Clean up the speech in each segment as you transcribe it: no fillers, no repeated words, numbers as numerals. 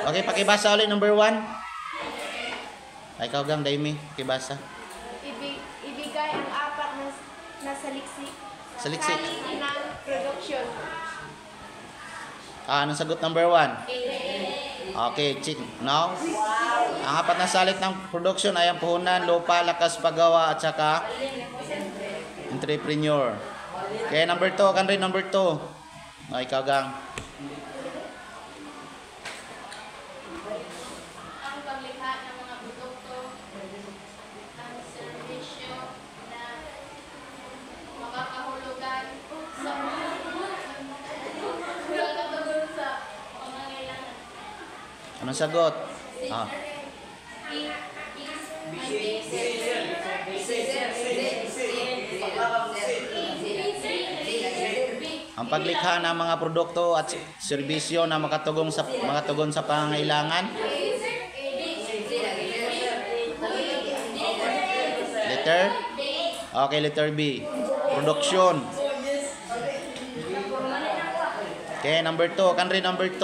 Okay, pakibasa ulit number 1. Ay, ikaw gang, Daimi, pakibasa. Ibigay ang apat na saliksi Saliksi. ng production. Anong sagot number 1? Okay, check. Now, ang apat na salik ng production ay ang puhunan, lupa, lakas paggawa, at saka entrepreneur. Okay, number 2. Kan rin number 2. Ay, ikaw gang. Ang paglikha ng mga produkto, ang serbisyo na makakahulugan sa pangangailangan. Anong sagot? Ah. Ang paglikha ng mga produkto at serbisyo na makatugon sa pangangailangan. Letter? Okay, letter B. Production. Okay, number 2. Kan rin number 2.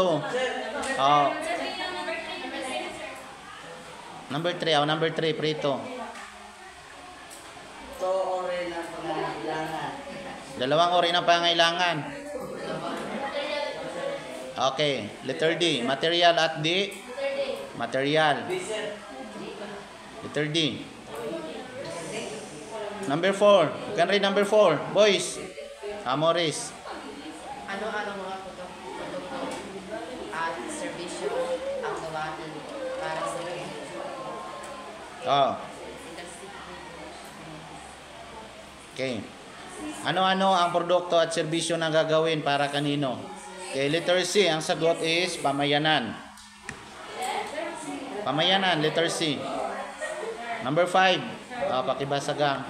Oh. Number 3. Oh, number 3. Prito. Dalawang uri ng pangangailangan. Okay. Letter D. Material at D. Material. Letter D. Number 4. Kan rin number 4. Boys. Amoris. Ano-ano mga produkto at serbisyo ang gawain para sa Oh. Okay. Ano-ano ang produkto at serbisyo na gagawin para kanino? Okay, letter C. Ang sagot is pamayanan. Pamayanan, letter C. Number 5. Pakibasa gang.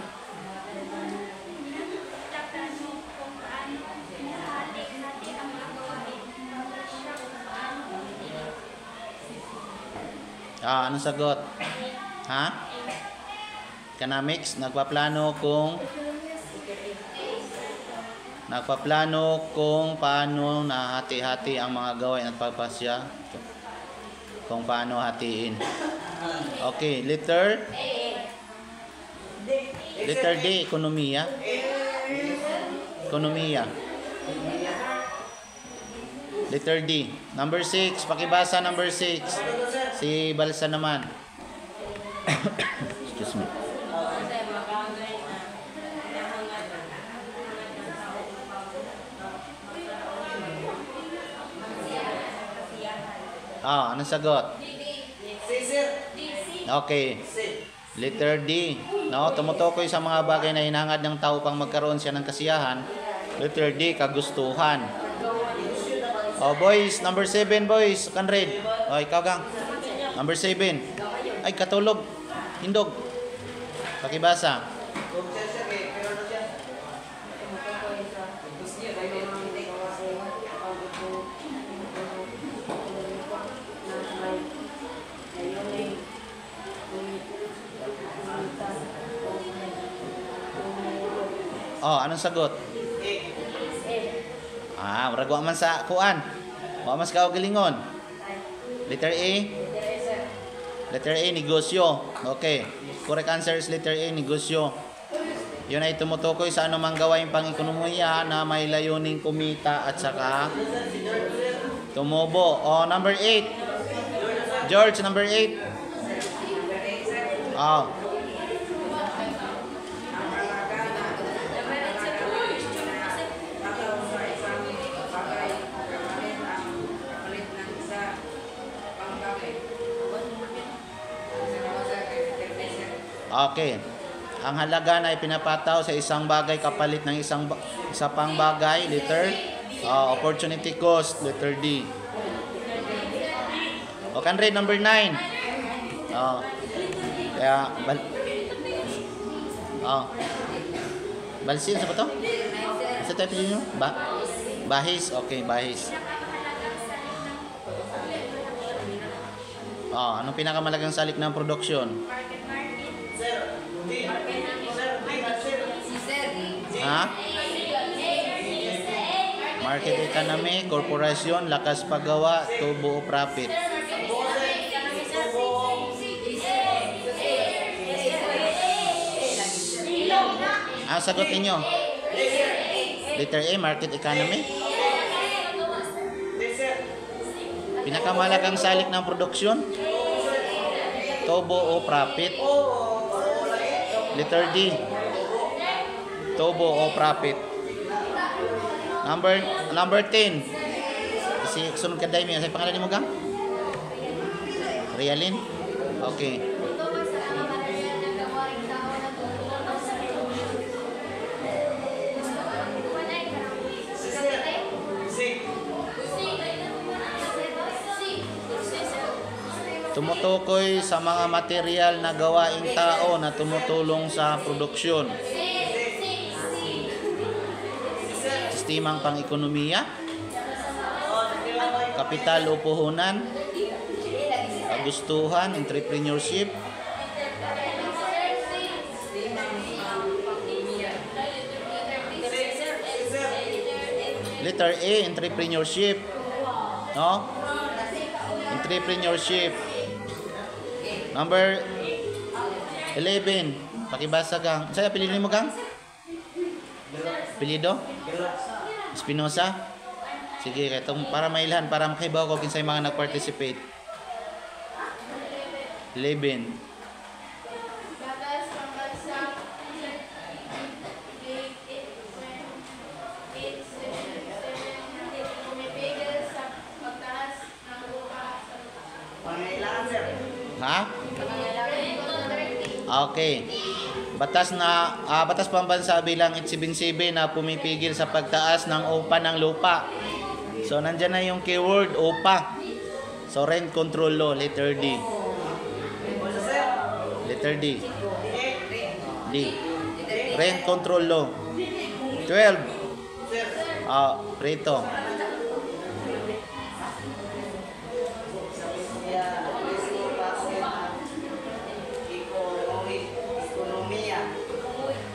Anong sagot? Ha? Economics, nagpaplano kung paano nahati-hati ang mga gawain at pagpasya, kung paano hatiin. Okay, letter D, ekonomiya. Ekonomiya. Letter D. Number 6, pakibasa number 6. Si Balsa naman. Excuse me. Anong sagot? Okay. Letter D. No, tumutukoy sa mga bagay na hinangad ng tao pang magkaroon siya ng kasiyahan. Letter D, kagustuhan. Boys, number 7, boys. Kan read. Ikaw gang. Number 7. Ay, katulog. Hindog. Pakibasa. Anong sagot? Maragwa man sa kuan. Wa mas ka galingon. Letter A. Letter A, negosyo. Okay. Correct answer is letter A, negosyo. Yun ay tumutukoy sa anumang gawain pang-ekonomiya na may layuning kumita at saka tumubo. Number 8. George, number 8. Okay. Ang halaga na ipinapataw sa isang bagay kapalit ng isa pang bagay, letter opportunity cost, letter D. Kan read number 9. Balsin sa ba to? Sa type niyo? Bahis, okay, bahis. Anong pinakamalagang salik ng produksyon? Market economy, korporasyon, lakas paggawa, tubo o profit. Sagot ninyo. Letter A, market economy. Pinakamalagang salik ng produksyon, tubo o profit. Letter D, tubo o profit. Number 10. Si sunod ka dai mi, sa pangalan nimo gang? Realin. Okay. Tumutukoy sa mga material na gawaing tao na tumutulong sa produksyon. Sistemang pang-ekonomiya, kapital o puhunan, kagustuhan, entrepreneurship, letter A, entrepreneurship. No? Entrepreneurship. Number 11. Pakibasa gang. Saya pilih mo gang? Pilido? Espinosa? Sige, itong para mailhan, para makahibaw ko kinsay mga nag-participate. 11. Batas pambansa pumipigil sa pagtaas ng lupa sa lupa. Ha? Okay. Batas pambansa bilang 877 na pumipigil sa pagtaas ng upa ng lupa. So nandiyan na yung keyword upa. So rent control law, letter D. Letter D. D. Rent control law. 12. Preto.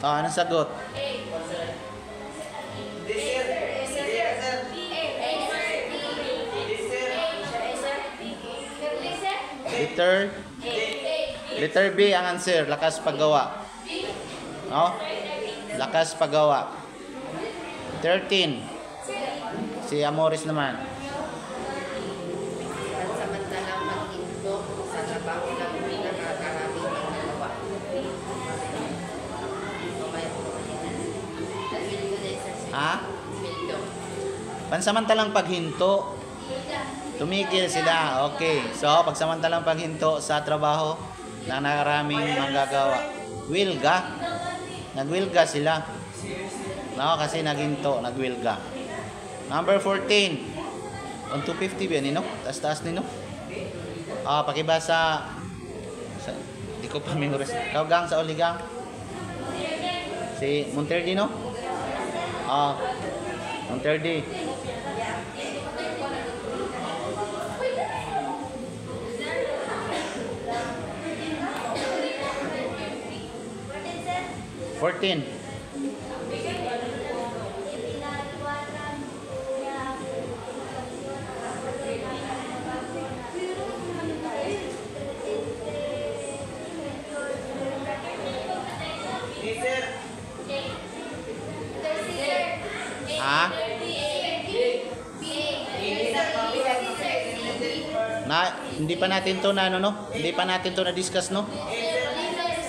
Anong sagot? Letter B ang answer, lakas paggawa. No? Lakas paggawa. 13. Si Amoris naman. Pansamantalang maghinto sa trabaho ng pinakakaraming magawa. Ha? Pansamantalang paghinto. Tumigil sila. Okay. So, pagsamantalang paghinto sa trabaho na nakaraming manggagawa. Wilga. Nagwilga sila. No, kasi naghinto, nagwilga. Number 14. On 250 ba nino? Taas-taas nino? Pakibasa. Di ko pa memorize. Ikaw gang sa Oligang. Si Monterdi no? Monterdi. Fourteen. Ha? Hindi pa natin to na Hindi pa natin to na discuss no?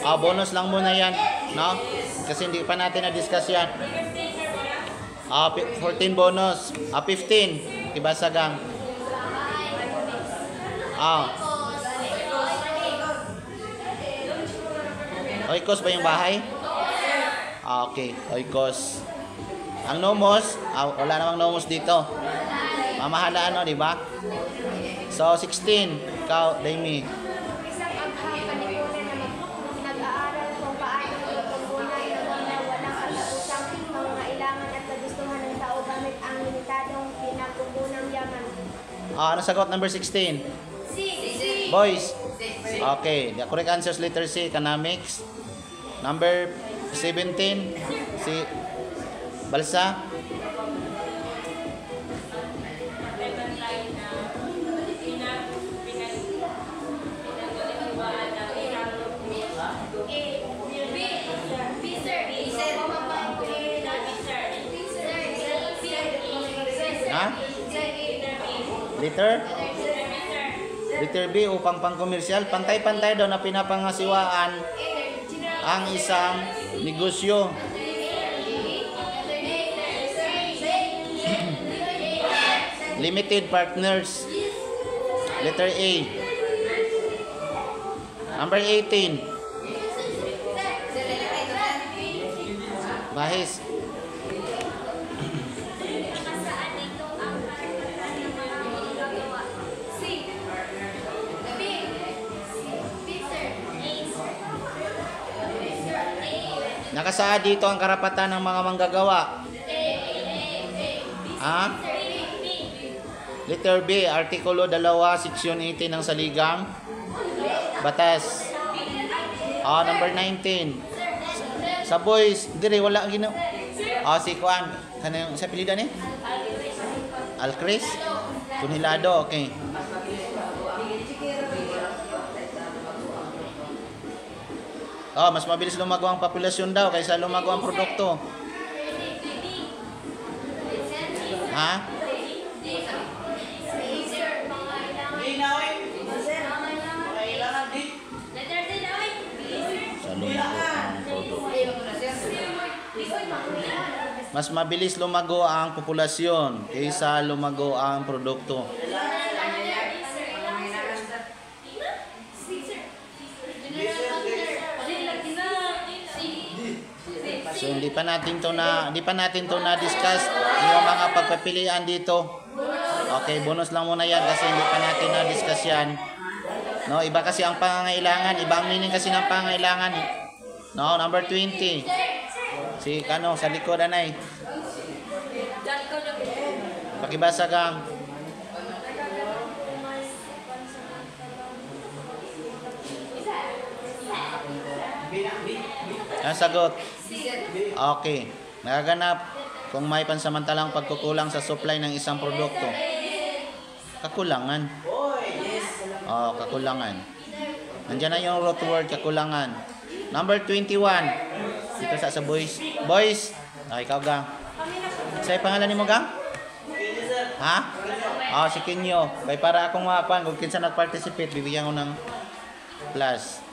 Bonus lang muna yan, no? Kasi hindi pa natin na discuss yan. 14 bonus. 15. Ibasagang. Oikos ba yung bahay? Okay, oikos. Ang nomos, wala namang nomos dito. Mamahalaan, no, di ba? So, 16. Ikaw, Daimi. Isang agham panikunan na nag-aaral kung paano magpapunay ng mga walang katausang mga kailangan at kagustuhan ng tao gamit ang limitadong pinagkukunang yaman. Ano sagot? Number 16. C. Boys. Okay. The correct answer is letter C, economics. Number 17, si Balsa. Ha? Letter B upang pangkomersyal. Pantay-pantay daw na pinapangasiwaan ang isang negosyo. Limited partners. Letter A. Number 18. Bahis. Nakasaad dito ang karapatan ng mga manggagawa. Ha? Letter B, Artikulo 2, Seksyon 18 ng Saligang Batas. Number 19. Sa boys, dire wala gino. Si Kuan, kanang sa pilidan ni? Alcris? Tunilado, okay. Mas mabilis lumago ang populasyon daw kaysa lumago ang produkto. Ha? Mas mabilis lumago ang populasyon kaysa lumago ang produkto. So hindi pa natin to na discuss yung mga pagpipilian dito. Okay, bonus lang muna yan kasi hindi pa natin na discuss yan. No, iba kasi ang pangangailangan, iba ang meaning kasi ng pangangailangan. No, number 20. Si sa likod anay. Pakibasa kang. Ang sagot. Okay. Nagaganap kung may pansamantalang pagkukulang sa supply ng isang produkto. Kakulangan. Kakulangan. Nandiyan na yung root word, kakulangan. Number 21. Dito sa boys. Boys. Ikaw gang. Sa'yo pangalan ni mo gang? Ha? Si Kinyo. Kaya para akong mapan, kung kinsa nag-participate, bibigyan ko ng plus.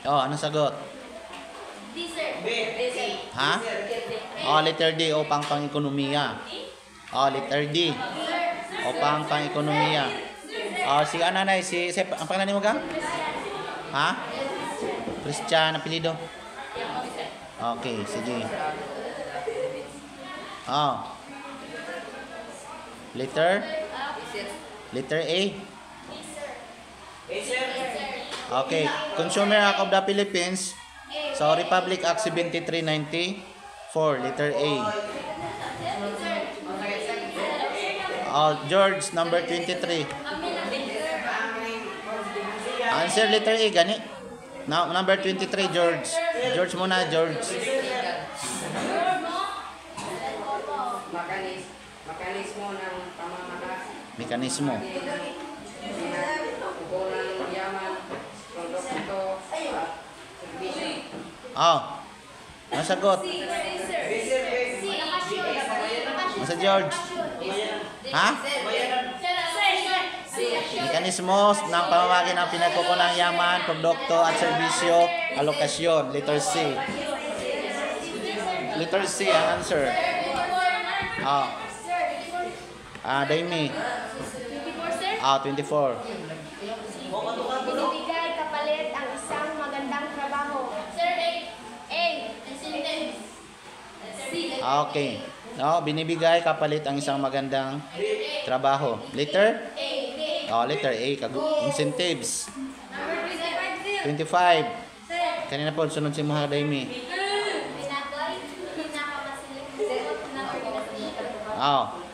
Anong sagot? D, sir. Ha? Letter D, upang pang-ekonomiya. Letter D, upang pang-ekonomiya. Si ananay, ang pangalan mo ka? Ha? Christian, apelido? Okay, sige. Letter A? Okay, Consumer Act of the Philippines. So, Republic Act 7394, letter A. George, number 23. Answer letter A, gani. Number 23, George. George muna, George. Mekanismo ng pamamahala. Mekanismo. Nasagot. Nasa George. Ha? Mekanismo ng pamamagi ng pinagkukunang yaman, produkto at serbisyo, alokasyon. Letter C. Letter C ang answer. Daimi. 24. Binibigay kapalit ang isang magandang trabaho. Sir, A. Okay. Binibigay kapalit ang isang magandang trabaho. Letter? Letter A. Incentives. 25. Kanina po, sunod si Muha Daimi.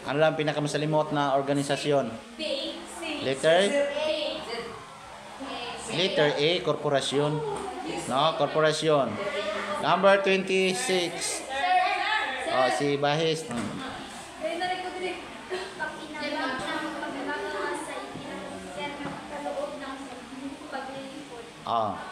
Ano lang pinakamasalimot na organisasyon? Letter A, korporasyon. Korporasyon. Number 26. Si Bahis. Oh.